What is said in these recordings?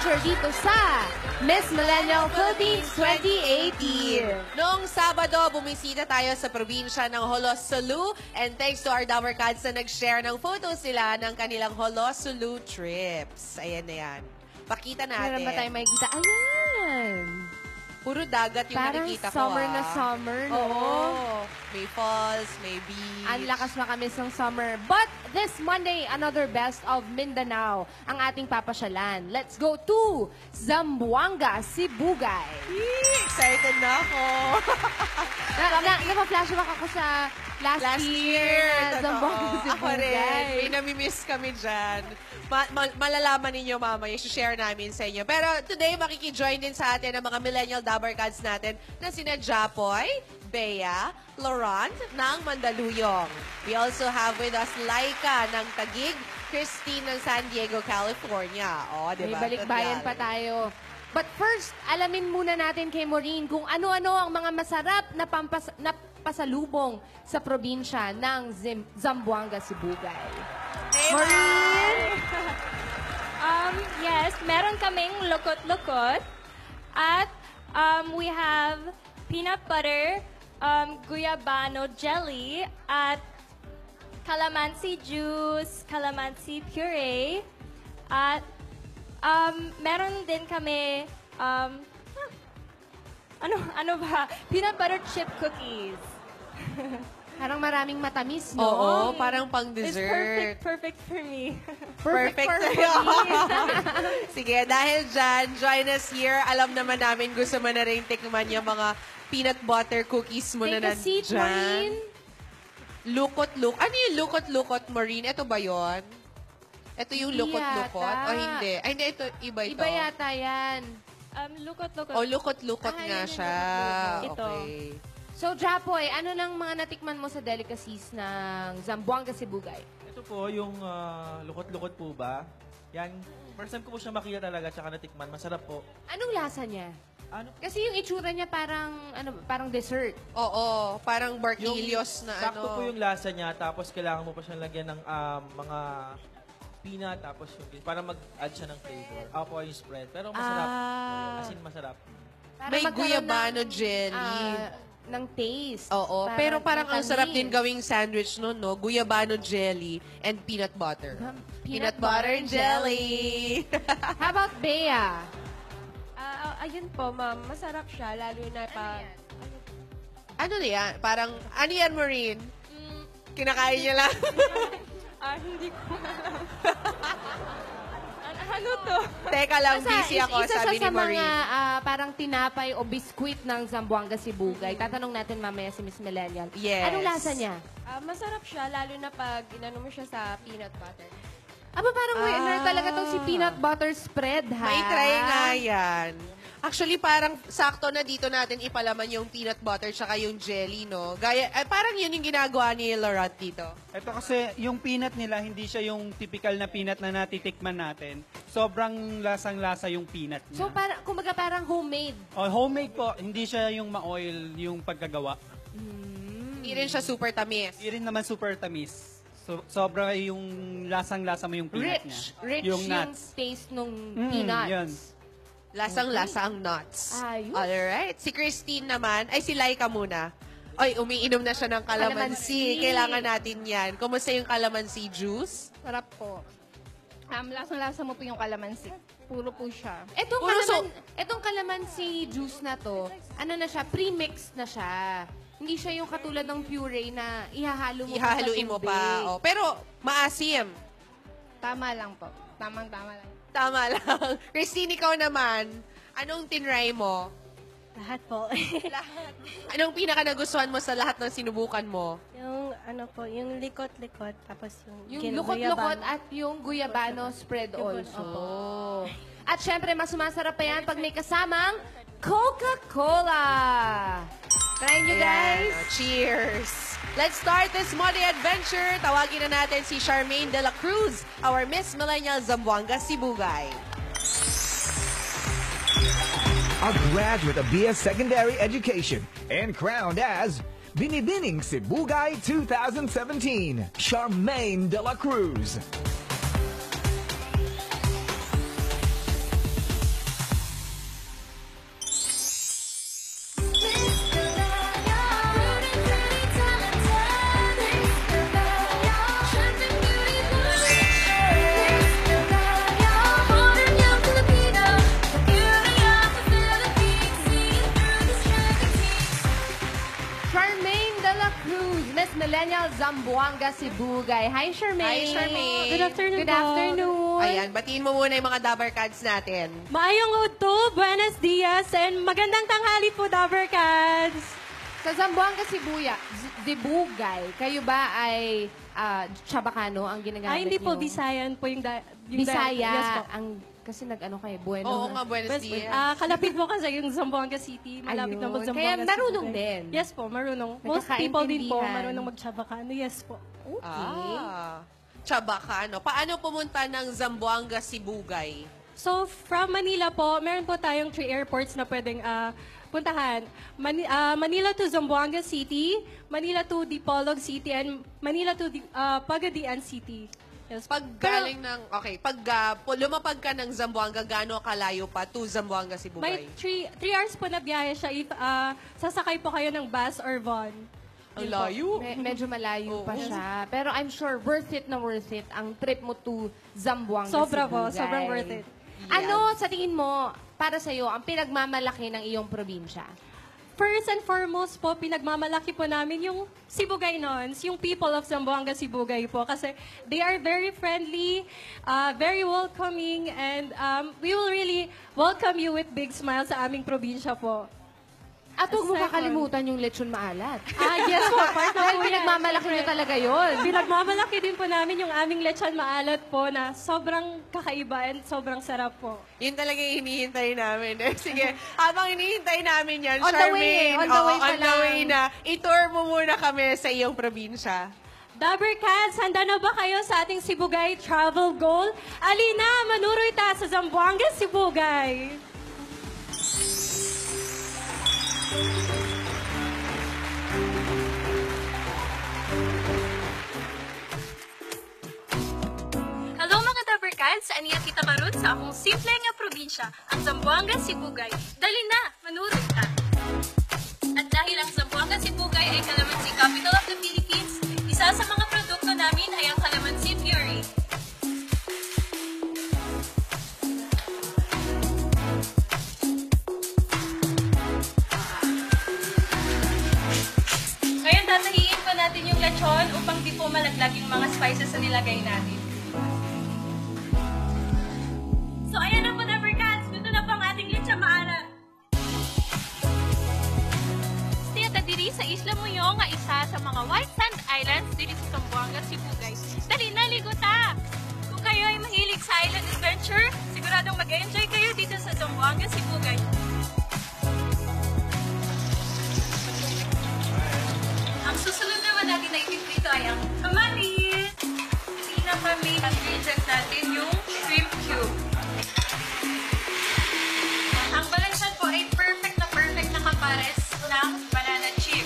Adventure dito sa Miss Millennial Philippines 2018. Noong Sabado, bumisita tayo sa probinsya ng Holosulu and thanks to our Dabarkads na nag-share ng photos sila ng kanilang Holosulu trips. Ayan na yan. Pakita natin. Meron ba tayo makikita? Ayan! Puro dagat yung Parang nakikita ko. summer na summer, no? Oo. May falls, may beach. Ang lakas makamis ng summer. But this Monday, another best of Mindanao ang ating papasyalan. Let's go to Zamboanga, Sibugay. Excited na ako. Napa-flashback ako sa last year. Zamboanga, Ako rin. Sibugay. May namimiss kami dyan. Malalaman ninyo mamaya. I-share namin sa inyo. Pero today, makikijoin din sa atin ang mga millennial Dabarkads natin na sina Japoy, Bea, Laurent ng Mandaluyong. We also have with us Laika ng Taguig, Christine ng San Diego, California. O, diba? May balikbayan pa tayo. But first, alamin muna natin kay Maureen kung ano-ano ang mga masarap na pasalubong sa probinsya ng Zamboanga, Sibugay. Hey, Maureen! Yes, meron kaming lukot-lukot. At we have peanut butter, guyabano jelly, at calamansi juice, calamansi puree. At meron din kami, ano ba? Peanut butter chip cookies. Parang maraming matamis, no? Oo, parang pang It's dessert. perfect for me. Perfect for sa'yo. Sige, dahil dyan, join us here. Alam naman namin, gusto mo na rin tikman yung mga peanut butter cookies mo na Take a seat, nandyan. Maureen. Lukot-lukot. Ano yung lukot-lukot, Maureen? Ito ba yon? Ito yung Hindi lukot-lukot? yata. O hindi? Ay, hindi. Ito, iba ito. Iba yata yan. Lukot-lukot. O, lukot-lukot Ah, nga yun yung siya. lukot-lukot. Ito. Okay. So, Japoy, ano nang mga natikman mo sa delicacies ng Zamboanga, Sibugay? Ito po, yung lukot-lukot po ba? Yan, first time ko po siya makita talaga, tsaka natikman. Masarap po. Anong lasa niya? Ano? Kasi yung itsura niya parang dessert. Oo, parang barquillos na sakto ano. po yung lasa niya, tapos kailangan mo pa siyang lagyan ng mga peanut, tapos yung, para mag-add siya ng flavor. Ako po yung spread. Pero masarap. Ah. As in, masarap. Para May magkaroon guyabano ng, jelly. ng taste. Oo, pero parang ang matamis. sarap din gawing sandwich nun, no? Guyabano jelly and peanut butter. Peanut butter and jelly. How about Bea? Ayun po, ma'am. Masarap siya, lalo na pa... Ano na yan? Parang, ano yan, Maureen? Kinakain niya lang. Hindi ko alam. Ano to? Teka lang, busy ako, isa sabi sa ni Maureen. mga parang tinapay o biskwit ng Zamboanga, Sibugay. Tatanong natin mamaya si Miss Millennial. Yes. Anong lasa niya? Masarap siya, lalo na pag inano mo siya sa peanut butter. Aba, parang winner talaga tong si peanut butter spread, ha? May try nga yan. Actually, parang sakto na dito natin ipalaman yung peanut butter tsaka yung jelly, no? Parang yun yung ginagawa ni Laurent dito. Ito kasi, yung peanut nila, hindi siya yung typical na peanut na natitikman natin. Sobrang lasang-lasa yung peanut niya. So, kumbaga parang homemade. Homemade po, hindi siya yung ma-oil yung pagkagawa. Hindi rin siya super tamis. Hindi rin naman super tamis. So, sobra yung lasang-lasa mo yung peanut niya. Rich yung nuts. taste nung peanuts. Yun. Lasang-lasa ang nuts. Ayos. Alright. Si Christine naman, ay si Laika muna. Ay, umiinom na siya ng calamansi. Kailangan natin yan. Kumusta yung calamansi juice? Sarap po. Lasang-lasa mo po yung kalamansi. Puro po siya. Etong calamansi juice na to, ano na siya, pre-mixed na siya. Hindi siya yung katulad ng puree na ihahalo mo Ihahaluin mo pa. Oh. Pero, maasim. Tama lang po. Tamang-tama lang. Tama lang. Christine, ikaw naman, anong tinry mo? Lahat po. Lahat. Anong pinaka nagustuhan mo sa lahat ng sinubukan mo? Yung ano po, yung likot-likot, tapos Yung lukot-lukot at yung guyabano spread also. At syempre, mas sumasarap pa yan pag may kasamang Coca-Cola. Try nyo, guys. Cheers! Let's start this Monday adventure. Tawagin na natin si Charmaine de la Cruz, our Miss Millennial Zamboanga, Sibugay. A graduate of BS Secondary Education and crowned as Binibining Sibugay 2017, Charmaine de la Cruz. Zamboanga, Sibugay. Hi, Charmaine. Hi, Charmaine. Good afternoon Good po. afternoon. Ayan, batiin mo muna yung mga Dabber Cats natin. Maayong udto, buenos dias, and magandang tanghali po, Dabber Cats. Sa Zamboanga, Sibugay, kayo ba ay Chabacano ang ginagamit Ay, hindi po, niyo? Bisayan po yung... Bisaya. Yes po. Kasi nag-ano kayo, Bueno. Oo nga, buenos West, dias. kalapit po kasi yung Zamboanga City. Malapit na Ayun. mag-Zamboanga Kaya City. marunong din. Yes po, marunong. Most people din po Nagkakaintindihan. marunong mag-Chabacano. Yes po. Okay. Chabacano. Paano pumunta ng Zamboanga, Sibugay? So, from Manila po, meron po tayong 3 airports na pwedeng puntahan. Manila to Zamboanga City, Manila to Dipolog City, and Manila to Pagadian City. Yes. Pag galing ng, pag lumapag ka ng Zamboanga, gaano kalayo pa to Zamboanga, May Sibugay? 3 hours po na biyahe siya if sasakay po kayo ng bus or van. Ang layo. Medyo malayo pa Oo. siya. Pero I'm sure worth it ang trip mo to Zamboanga, Sobra po, Sibugay. sobrang worth it. Ano, sa tingin mo, para sa'yo, ang pinagmamalaki ng iyong probinsya? First and foremost po, pinagmamalaki po namin yung Sibugaynons, yung people of Zamboanga, Sibugay po. Kasi they are very friendly, very welcoming, and we will really welcome you with big smiles sa aming probinsya po. At huwag mo Aside kakalimutan yung lechon maalat. Yes po, part na Dahil po yan. pinagmamalaki nyo Siyempre. talaga yun. Pinagmamalaki din po namin yung aming lechon maalat po na sobrang kakaiba and sobrang sarap po. Yun talaga yung hinihintay namin. Sige, habang hinihintay namin yan, On the way, Charmaine, on the way pa on the lang. way na, i-tour mo muna kami sa iyong probinsya. Dabber Cats, handa na ba kayo sa ating Sibugay Travel Goal? Alina, manuroy ta sa Zamboanga, Sibugay! Hello mga Dabarkads! Aniya kita karot sa akong simple nga probinsya, ang Zamboanga, Sibugay. Dali na, manurot ka! At dahil ang Zamboanga, Sibugay ay calamansi capital of the Philippines, isa sa mga produkto namin ay ang calamansi puree. Ngayon, tatahiin po natin yung lechon upang di po malaglag yung mga spices na nilagay natin. So, ayan na po, Dabarkads. Luto na po ang ating lechon maalat. Stay at diri sa Isla Muyo nga isa sa mga White Sand Islands diri sa Zamboanga, Sibugay. Dali na, ligo ta! Kung kayo ay mahilig sa island adventure, siguradong mag-enjoy kayo dito sa Zamboanga, Sibugay. Ang susunod naman natin na ipiprito ay ang kamatis. Pinaka-main ingredient natin yung shrimp cube. Ang balansan po ay perfect na kapares ng banana chip.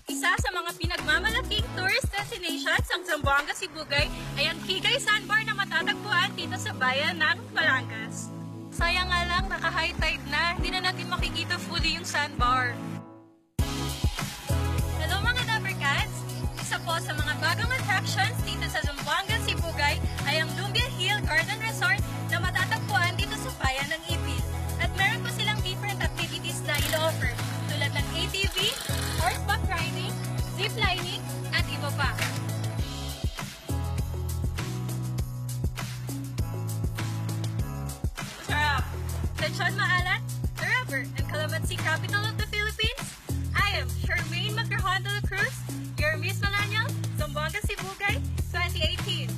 Isa sa mga pinagmamalaking tourist destinations ang Zamboanga, Sibugay ay ang Kigay Sandbar na matatagpuan dito sa bayan ng Batangas. Sayang nga lang, naka-high tide na, hindi na natin makikita fully yung sandbar. Hello mga Dabarkads! Isa po sa mga bagong attractions dito sa Zamboanga, Sibugay ay ang Lumbia Hill Garden Resort na matatagpuan dito sa bayan ng Ipil. At meron po silang different activities na ilo-offer tulad ng ATV, horseback riding, ziplining, at iba pa. Sarap! Lechon maalat, the river, and calamansi capital of the Philippines. I am Charmaine Magrahan de la Cruz, your Miss Millennial, Zamboanga, Sibugay, 2018.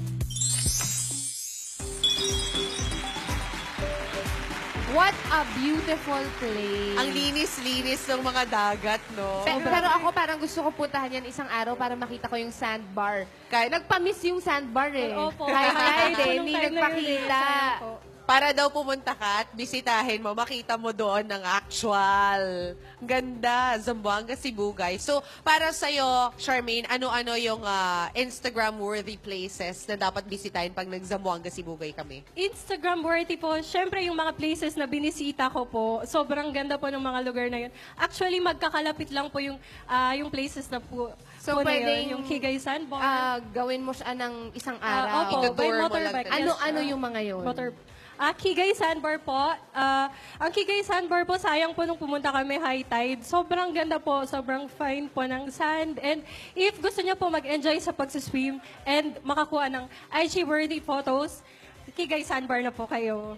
What a beautiful place. Ang linis-linis ng mga dagat, no? Pero ako parang gusto ko puntahan yan isang araw para makita ko yung sandbar. Nagpa-miss yung sandbar eh. Opo. Kahit Kahit eh, anong hindi time na yun eh. nagpakita. Sayang po. Para daw pumunta ka at bisitahin mo, makita mo doon ng actual. Ganda, Zamboanga, Sibugay. So, para sa'yo, Charmaine, ano-ano yung Instagram-worthy places na dapat bisitahin pag nag-Zamboanga, Sibugay kami? Instagram worthy po, syempre yung mga places na binisita ko po, sobrang ganda po ng mga lugar na yun. Actually, magkakalapit lang po yung places na po, So, po na pwedeng, yun, yung Kigay Sandbar. Gawin mo siya ng isang araw. Opo, by Itutour mo lang motorbike. talaga. Ano yung mga yun? Kigay Sandbar po. Ang Kigay Sandbar po, sayang po nung pumunta kami high tide. Sobrang ganda po, sobrang fine po ng sand. And if gusto niyo po mag-enjoy sa pagsiswim and makakuha ng IG-worthy photos, Kigay Sandbar na po kayo.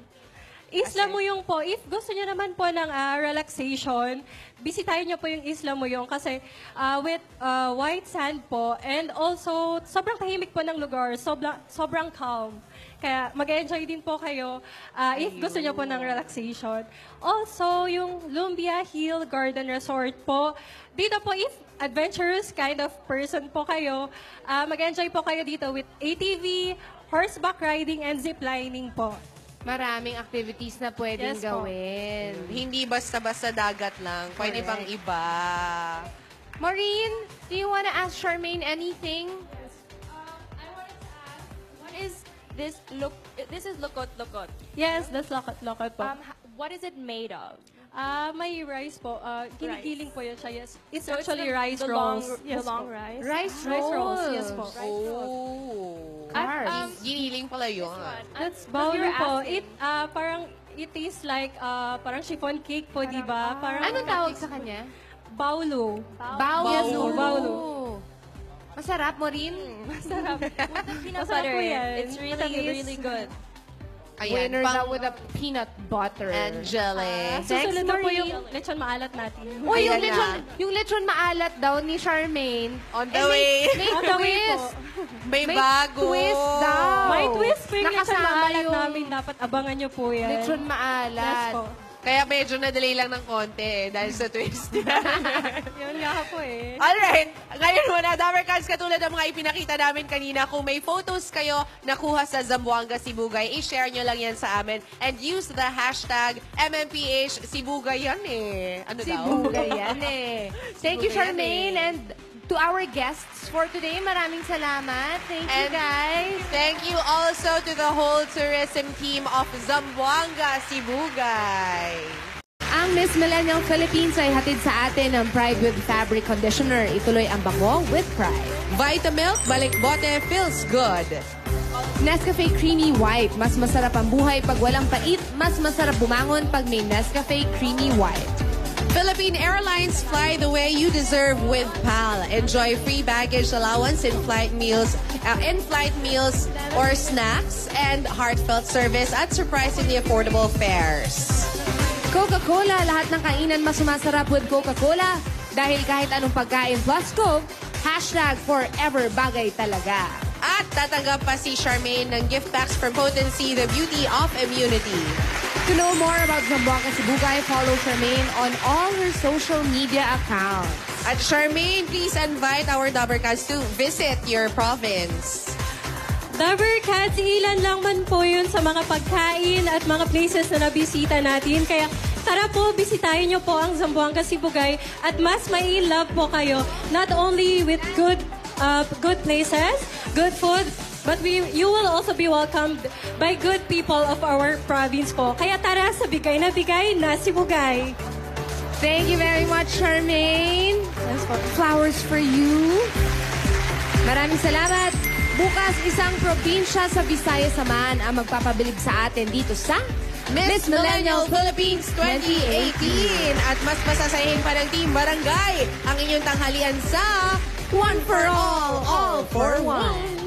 Isla Muyong po, if gusto niyo naman po ng relaxation, bisitahin niyo po yung Isla Muyong kasi with white sand po and also sobrang tahimik po ng lugar, sobrang calm. Kaya mag-enjoy din po kayo if gusto niyo po ng relaxation. Also, yung Lumbia Hill Garden Resort po, dito po if adventurous kind of person po kayo, mag-enjoy po kayo dito with ATV, horseback riding, and ziplining po. Maraming activities na pwedeng Yes po. gawin. Hindi basta-basta dagat lang. Pwede pang iba. Maureen, do you wanna ask Charmaine anything? I wanted to ask, what is this look? This is lokot-lokot. Yes, that's lokot po. What is it made of? May rice po. Ginigiling po yun siya, yes. It's So actually the- rice the rolls. long- Yes the long po. rice? Rice Rice rolls, rolls. yes po. Oh. Carbs. Giniling pala yun. That's you bawlo were po. asking. Parang it tastes like parang chiffon cake po, di ba? Parang Anong tawag sa kanya? baulo. Baulo. Yes po, baulo. Masarap, Maureen? Masarap. Peanut Masarap butter. po yan. It's really, Matamis. really good. Ayan, Winner pang daw with a peanut butter. and jelly. Susunod na po Maureen. yung lechon maalat natin. Uy, Ayan yung lechon maalat daw ni Charmaine. On the way. May On the way twist. May bago. twist daw. May twist po yung lechon Nakasama maalat yung namin. Dapat abangan nyo po yan. Lechon Yes maalat. po. Kaya medyo na-delay lang ng konti dahil sa twist. Yun nga po eh. Alright, ngayon muna, Dabarkads, katulad ng mga ipinakita namin kanina, kung may photos kayo nakuha sa Zamboanga Sibugay, i-share nyo lang yan sa amin and use the hashtag MMPH Sibugay yan eh. Ano daw? Sibugay yan eh. Thank you, Sibugay yan Charmaine. eh. And to our guests for today, maraming salamat. Thank you, And guys. Thank you also to the whole tourism team of Zamboanga Sibugay. Ang Miss Millennial Philippines ay hatid sa atin ng Pride with Fabric Conditioner. Ituloy ang bango with Pride. Vitamilk, balik bote, feels good. Nescafe Creamy White. Mas masarap ang buhay pag walang pait. Mas masarap bumangon pag may Nescafe Creamy White. Philippine Airlines, fly the way you deserve with PAL. Enjoy free baggage allowance in-flight meals or snacks and heartfelt service at surprisingly affordable fares. Coca-Cola. Lahat ng kainan mas sumasarap with Coca-Cola. Dahil kahit anong pagkain plus Coke, hashtag forever bagay talaga. At tatanggap pa si Charmaine ng gift packs from Potency, the beauty of immunity. To know more about Zamboanga Sibugay, follow Charmaine on all her social media accounts. At Charmaine, please invite our Dabarkads to visit your province. Dabarkads, ilan lang man po yun sa mga pagkain at mga places na nabisita natin. Kaya tara po, bisitahin nyo po ang Zamboanga Sibugay at mas may love po kayo. Not only with good places, good food, but you will also be welcomed by good people of our province po. Kaya tara sa bigay na Sibugay. Thank you very much, Charmaine. Flowers for you. Maraming salamat. Bukas, isang probinsya sa Visayas naman ang magpapabilib sa atin dito sa Miss Millennial Philippines 2018. At mas masasayahin pa ng Team Barangay ang inyong tanghalian sa One for All for One.